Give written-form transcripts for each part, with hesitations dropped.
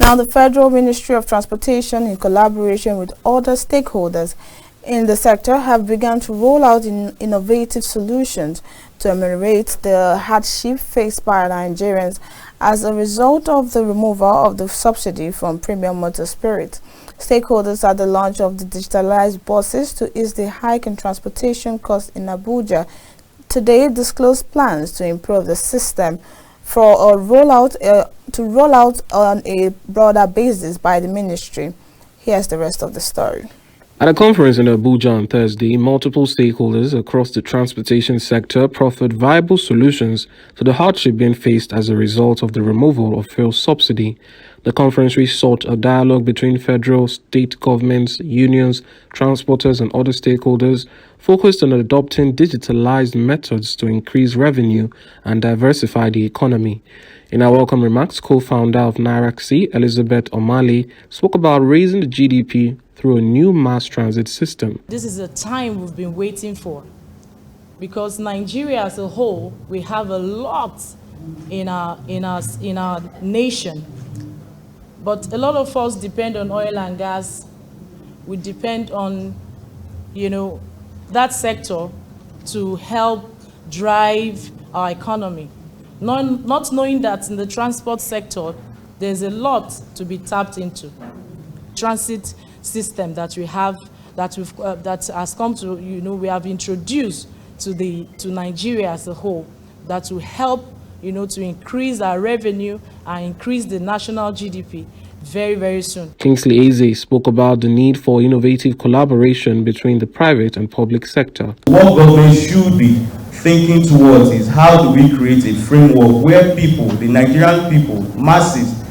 Now, the Federal Ministry of Transportation, in collaboration with other stakeholders in the sector, have begun to roll out innovative solutions to ameliorate the hardship faced by Nigerians as a result of the removal of the subsidy from premium motor spirit. Stakeholders at the launch of the digitalized buses to ease the hike in transportation costs in Abuja today disclosed plans to improve the system for a rollout on a broader basis by the ministry. Here's the rest of the story. At a conference in Abuja on Thursday, multiple stakeholders across the transportation sector proffered viable solutions to the hardship being faced as a result of the removal of fuel subsidy. The conference sought a dialogue between federal, state governments, unions, transporters, and other stakeholders focused on adopting digitalized methods to increase revenue and diversify the economy. In her welcome remarks, co-founder of Nairaxi, Elizabeth Omali, spoke about raising the GDP through a new mass transit system. This is a time we've been waiting for, because Nigeria as a whole, we have a lot in our nation, but a lot of us depend on oil and gas. We depend on, that sector to help drive our economy. Not knowing that in the transport sector, there's a lot to be tapped into. Transit system that we have, that has come to, we have introduced to Nigeria as a whole, that will help, to increase our revenue and increase the national GDP very, very soon. Kingsley Eze spoke about the need for innovative collaboration between the private and public sector. What government should be thinking towards is how do we create a framework where people, the Nigerian people, masses,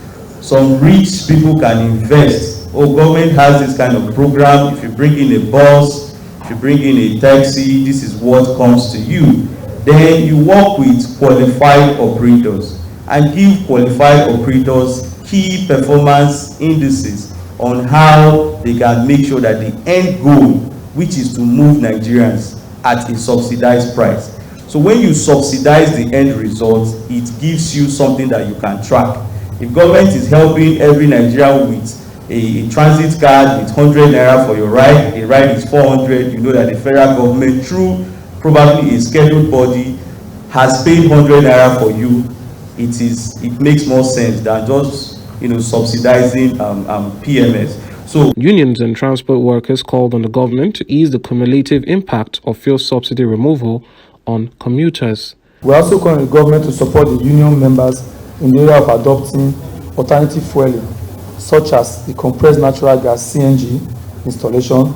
some rich people can invest. Government has this kind of program. If you bring in a bus, if you bring in a taxi, this is what comes to you. Then you work with qualified operators and give qualified operators key performance indices on how they can make sure that the end goal, which is to move Nigerians at a subsidized price. So when you subsidize the end result, it gives you something that you can track. If government is helping every Nigerian with a transit card with 100 naira for your ride, a ride is 400, you know that the federal government, through probably a scheduled body, has paid 100 naira for you. It makes more sense than just subsidizing PMS. So unions and transport workers called on the government to ease the cumulative impact of fuel subsidy removal on commuters. We also call on the government to support the union members in the area of adopting alternative fueling, such as the compressed natural gas (CNG) installation,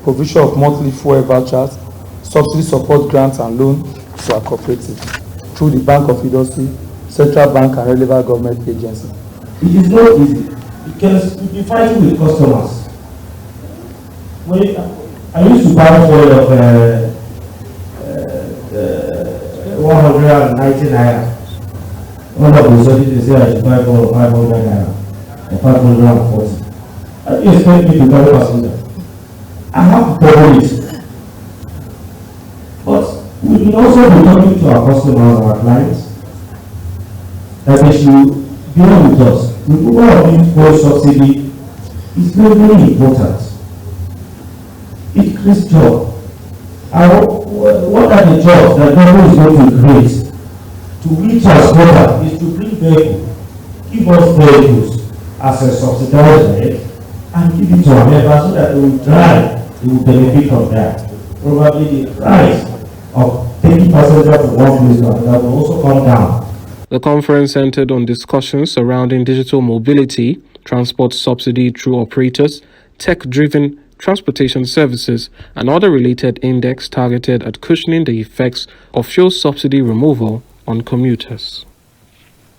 provision of monthly fuel vouchers, subsidy support grants and loans to our cooperative through the Bank of Industry, Central Bank and relevant government agencies. It is not easy because you'll be fighting with customers. When I used to buy fuel of 190 naira. One of the studies they say I should buy for 500 naira or 540. How do you expect me to carry passenger? I have to cover it. But we will also be talking to our customers, our clients, that they should bear with us. The removal of fuel subsidy is very, very important. It creates jobs. What are the jobs that government is going to create? To reach us better is to bring vehicles, give us vehicles as a subsidized rate and give it to our members so that they will drive, they will benefit from that. Probably the price of taking passengers from one place to another will also come down. The conference centered on discussions surrounding digital mobility, transport subsidy through operators, tech-driven transportation services, and other related index targeted at cushioning the effects of fuel subsidy removal on commuters.